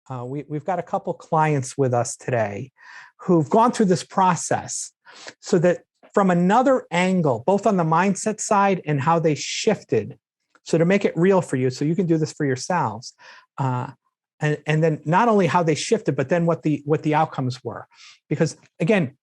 We've got a couple clients with us today who've gone through this process so that from another angle, both on the mindset side and how they shifted. So to make it real for you, so you can do this for yourselves. And then not only how they shifted, but then what the outcomes were. Because again,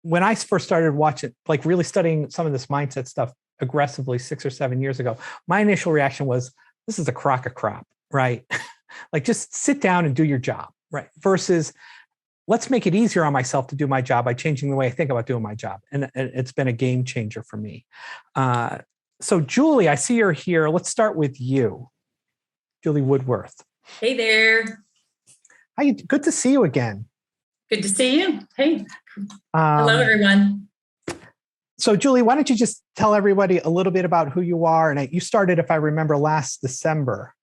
when I first started watching, like really studying some of this mindset stuff aggressively 6 or 7 years ago, my initial reaction was, this is a crock of crap, right? Like just sit down and do your job, right? Versus let's make it easier on myself to do my job by changing the way I think about doing my job. And it's been a game changer for me. So Julie, I see you're here. Let's start with you, Julie Woodworth. Hey there. Hi, good to see you again. Good to see you. Hey. Hello, everyone. So Julie, why don't you just tell everybody a little bit about who you are? And you started, if I remember, last December.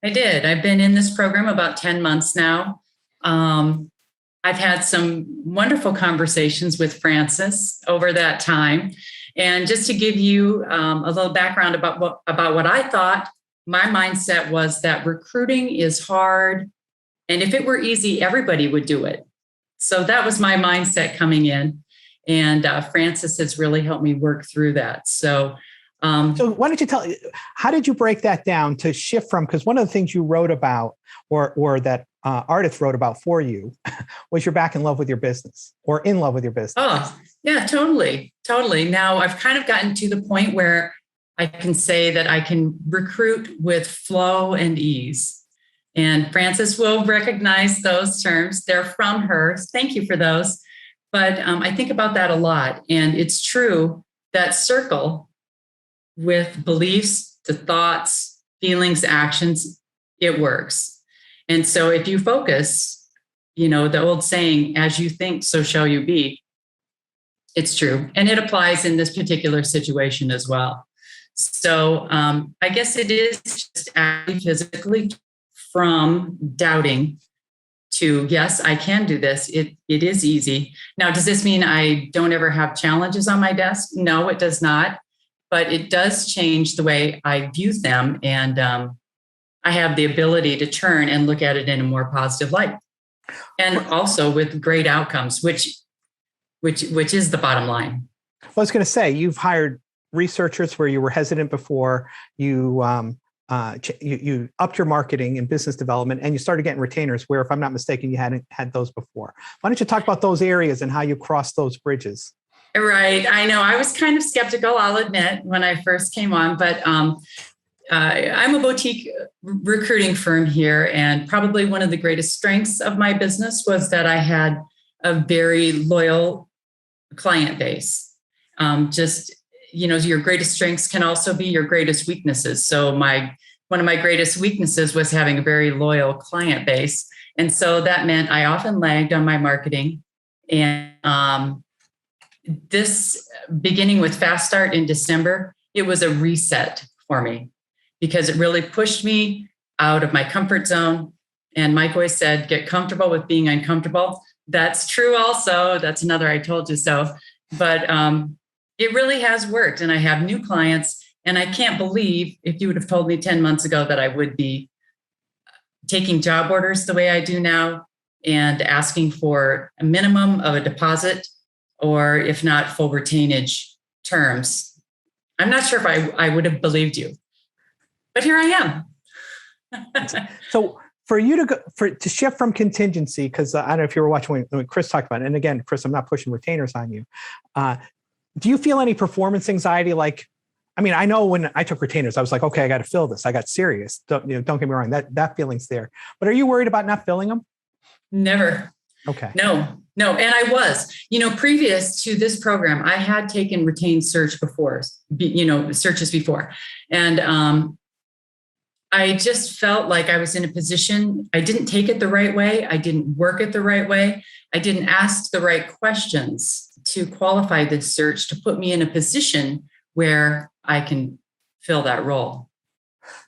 I did. I've been in this program about 10 months now. I've had some wonderful conversations with Francis over that time. And just to give you a little background about what I thought, my mindset was that recruiting is hard. And if it were easy, everybody would do it. So that was my mindset coming in. And Francis has really helped me work through that. So why don't you how did you break that down to shift from, because one of the things you wrote about or that artist wrote about for you was you're back in love with your business or in love with your business. Oh, yeah, totally. Now I've kind of gotten to the point where I can say that I can recruit with flow and ease. And Francis will recognize those terms. They're from her. Thank you for those. But I think about that a lot. And it's true that circle with beliefs to thoughts, feelings, actions, it works. And so if you focus, the old saying, as you think, so shall you be, it's true. And it applies in this particular situation as well. So I guess it is just actually physically from doubting to, yes, I can do this. It is easy. Now, does this mean I don't ever have challenges on my desk? No, it does not. But it does change the way I view them. And I have the ability to turn and look at it in a more positive light. And also with great outcomes, which is the bottom line. Well, I was going to say, you've hired researchers where you were hesitant before. You upped your marketing and business development, and you started getting retainers where, if I'm not mistaken, you hadn't had those before. Why don't you talk about those areas and how you crossed those bridges? Right. I know I was kind of skeptical, I'll admit, when I first came on, but I'm a boutique recruiting firm here. And probably one of the greatest strengths of my business was that I had a very loyal client base. Your greatest strengths can also be your greatest weaknesses. So one of my greatest weaknesses was having a very loyal client base. And so that meant I often lagged on my marketing. And this beginning with Fast Start in December, it was a reset for me because it really pushed me out of my comfort zone. And Mike always said, get comfortable with being uncomfortable. That's true also. That's another I told you so. But it really has worked. And I have new clients. And I can't believe if you would have told me 10 months ago that I would be taking job orders the way I do now and asking for a minimum of a deposit, or if not full retainage terms. I'm not sure if I would have believed you, but here I am. So for you to shift from contingency, because I don't know if you were watching when Chris talked about it, and again, Chris, I'm not pushing retainers on you. Do you feel any performance anxiety? I know when I took retainers, I was like, okay, I got to fill this. I got serious. Don't get me wrong. That feeling's there. But are you worried about not filling them? Never. Okay. No. And I was, previous to this program, I had taken retained searches before. And I just felt like I was in a position, I didn't take it the right way. I didn't work it the right way. I didn't ask the right questions to qualify this search to put me in a position where I can fill that role.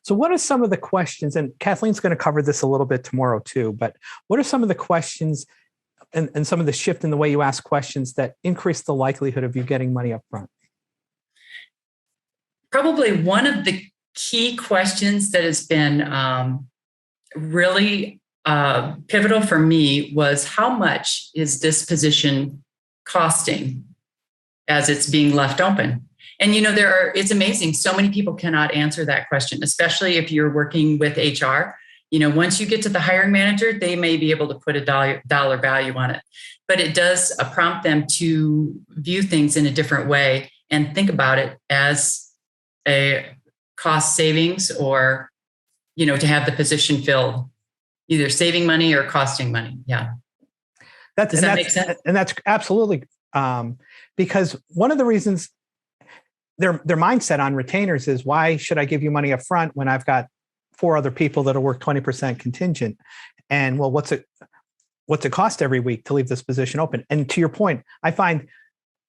So what are some of the questions, and Kathleen's going to cover this a little bit tomorrow too, but what are some of the questions and some of the shift in the way you ask questions that increase the likelihood of you getting money up front? Probably one of the key questions that has been really pivotal for me was how much is this position costing as it's being left open? And, it's amazing. So many people cannot answer that question, especially if you're working with HR. Once you get to the hiring manager, they may be able to put a dollar value on it, but it does prompt them to view things in a different way and think about it as a cost savings or, to have the position filled, either saving money or costing money. Yeah. Does that make sense? And that's absolutely because one of the reasons their mindset on retainers is, why should I give you money up front when I've got 4 other people that'll work 20% contingent? And well, what's it cost every week to leave this position open? And to your point, I find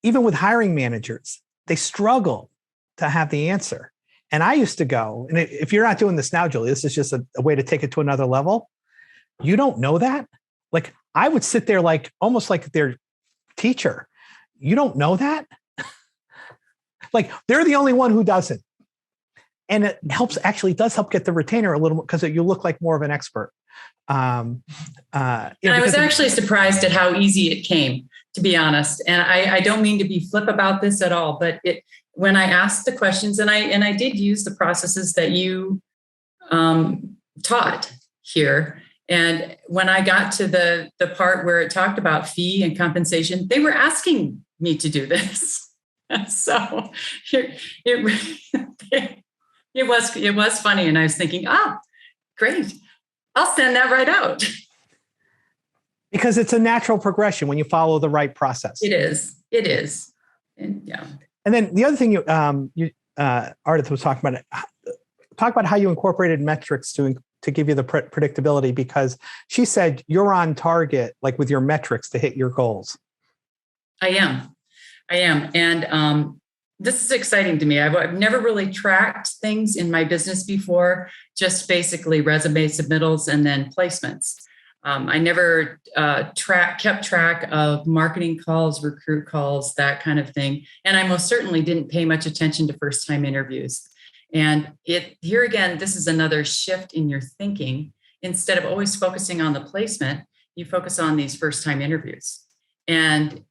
even with hiring managers, they struggle to have the answer. And I used to go, and if you're not doing this now, Julie, this is just a way to take it to another level. You don't know that? Like, I would sit there almost like their teacher. You don't know that? Like, they're the only one who doesn't. And it does help get the retainer a little, because you look like more of an expert. And I was actually surprised at how easy it came, to be honest. And I don't mean to be flip about this at all, but when I asked the questions, and I did use the processes that you taught here. And when I got to the part where it talked about fee and compensation, they were asking me to do this. So it was funny. And I was thinking, great. I'll send that right out. Because it's a natural progression when you follow the right process. It is. And yeah. And then the other thing Ardith was talking about, talk about how you incorporated metrics to give you the predictability, because she said you're on target, like with your metrics, to hit your goals. I am. And this is exciting to me. I've never really tracked things in my business before, just basically resume submittals and then placements. I never kept track of marketing calls, recruit calls, that kind of thing. And I most certainly didn't pay much attention to first-time interviews. And here again, this is another shift in your thinking. Instead of always focusing on the placement, you focus on these first-time interviews. And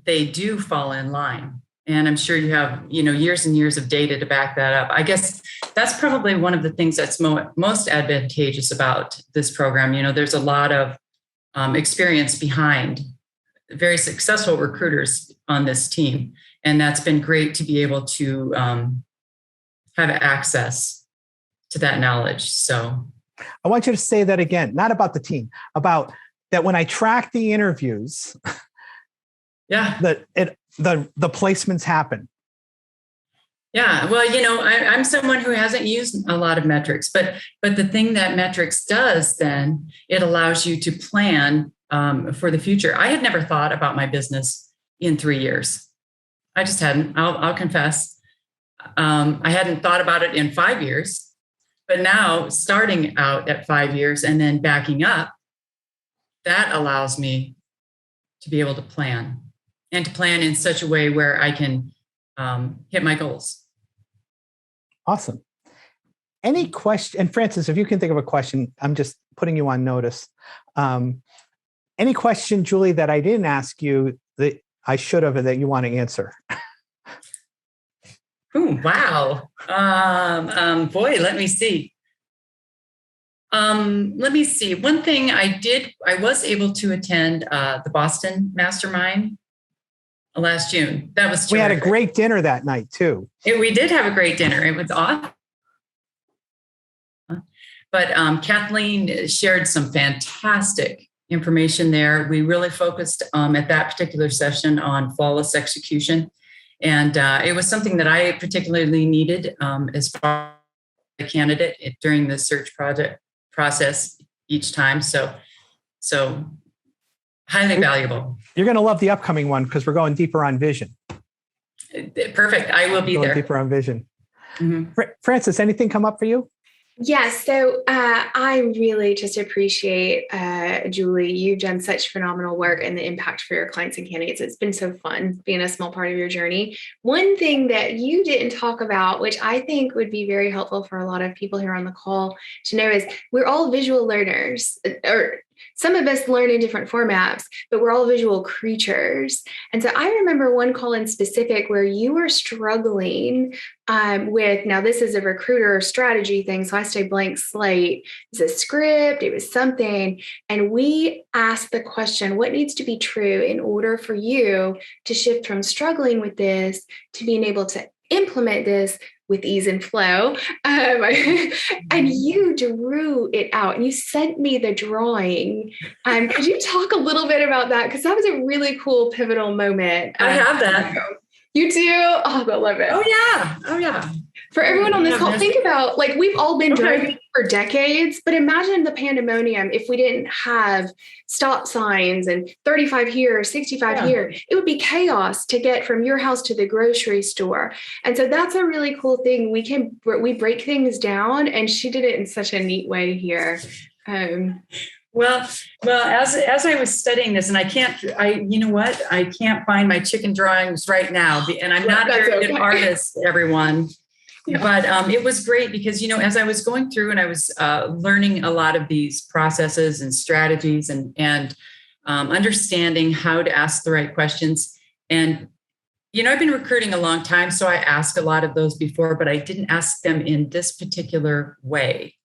they do fall in line. And I'm sure you have, years and years of data to back that up. I guess that's probably one of the things that's most advantageous about this program. There's a lot of experience behind very successful recruiters on this team. And that's been great to be able to have access to that knowledge. So I want you to say that again, not about the team, about that when I track the interviews, yeah, the placements happen. Yeah, well, I'm someone who hasn't used a lot of metrics, but the thing that metrics does, then it allows you to plan for the future. I had never thought about my business in 3 years. I just hadn't. I'll confess. I hadn't thought about it in 5 years, but now starting out at 5 years and then backing up, that allows me to be able to plan. And to plan in such a way where I can hit my goals. Awesome. Any question? And Francis, if you can think of a question, I'm just putting you on notice. Any question, Julie, that I didn't ask you that I should have, and that you want to answer? Ooh, wow. Boy, let me see. One thing I was able to attend the Boston Mastermind last June. That was terrific. We had a great dinner that night too. We did have a great dinner. It was awesome. But Kathleen shared some fantastic information there. We really focused at that particular session on flawless execution. And it was something that I particularly needed as far as a candidate during the search process each time. So highly valuable. You're going to love the upcoming one because we're going deeper on vision. Perfect. I will be there. Deeper on vision. Mm-hmm. Francis, anything come up for you? Yes. So I really just appreciate, Julie, you've done such phenomenal work and the impact for your clients and candidates. It's been so fun being a small part of your journey. One thing that you didn't talk about, which I think would be very helpful for a lot of people here on the call to know, is we're all visual learners, or some of us learn in different formats, but we're all visual creatures. And so I remember one call in specific where you were struggling with, now this is a recruiter strategy thing, so I stay blank slate. It was a script, it was something. And we asked the question, what needs to be true in order for you to shift from struggling with this to being able to implement this with ease and flow. And you drew it out and you sent me the drawing. Could you talk a little bit about that? Because that was a really cool, pivotal moment. I have that. You do? Oh, I love it. Oh, yeah. Oh, yeah. For everyone on this call, think about, like, we've all been driving for decades, but imagine the pandemonium if we didn't have stop signs and 35 here, 65 here. It would be chaos to get from your house to the grocery store. And so that's a really cool thing. We break things down, and she did it in such a neat way here. Well, as I was studying this, and I can't find my chicken drawings right now, and I'm not a very good artist, everyone. Yeah. But it was great because, as I was going through and I was learning a lot of these processes and strategies and understanding how to ask the right questions. And, I've been recruiting a long time, so I asked a lot of those before, but I didn't ask them in this particular way.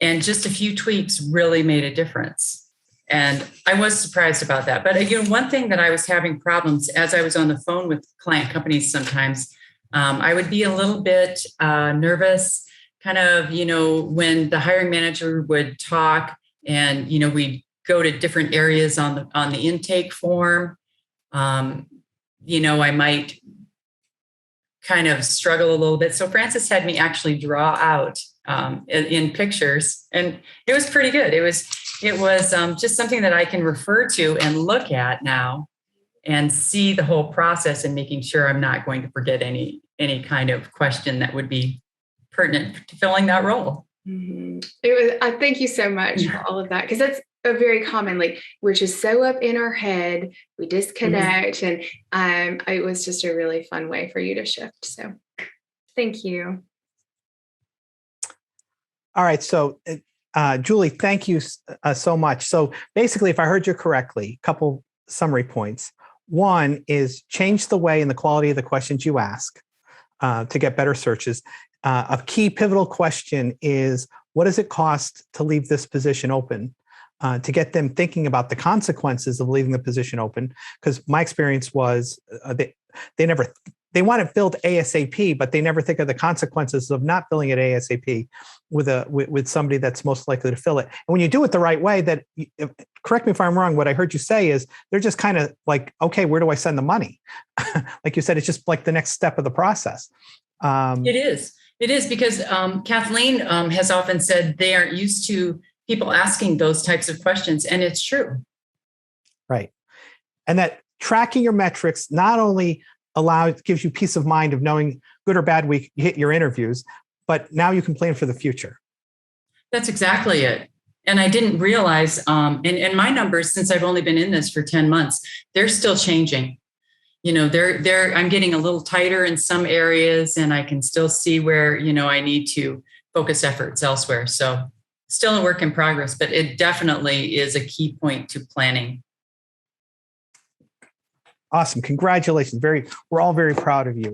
And just a few tweaks really made a difference. And I was surprised about that. But again, one thing that I was having problems as I was on the phone with client companies sometimes, I would be a little bit nervous, kind of, when the hiring manager would talk and, we'd go to different areas on the intake form. I might kind of struggle a little bit. So Frances had me actually draw out in pictures, and it was pretty good. It was just something that I can refer to and look at now and see the whole process and making sure I'm not going to forget any kind of question that would be pertinent to filling that role. Mm-hmm. Thank you so much for all of that, because that's a very common, we're just so up in our head, we disconnect, and it was just a really fun way for you to shift. So thank you. All right. So, Julie, thank you so much. So basically, if I heard you correctly, a couple summary points. One is change the way and the quality of the questions you ask to get better searches. A key pivotal question is, what does it cost to leave this position open? To get them thinking about the consequences of leaving the position open. Because my experience was they want it filled ASAP, but they never think of the consequences of not filling it ASAP with somebody that's most likely to fill it. And when you do it the right way, correct me if I'm wrong, what I heard you say is they're just kind of like, okay, where do I send the money? Like you said, it's just like the next step of the process. It is because Kathleen has often said they aren't used to people asking those types of questions. And it's true. Right. And that tracking your metrics not only gives you peace of mind of knowing good or bad week you hit your interviews, but now you can plan for the future. That's exactly it. And I didn't realize, and my numbers, since I've only been in this for 10 months, they're still changing. I'm getting a little tighter in some areas, and I can still see where, I need to focus efforts elsewhere. So still a work in progress, but it definitely is a key point to planning. Awesome. Congratulations. We're all very proud of you.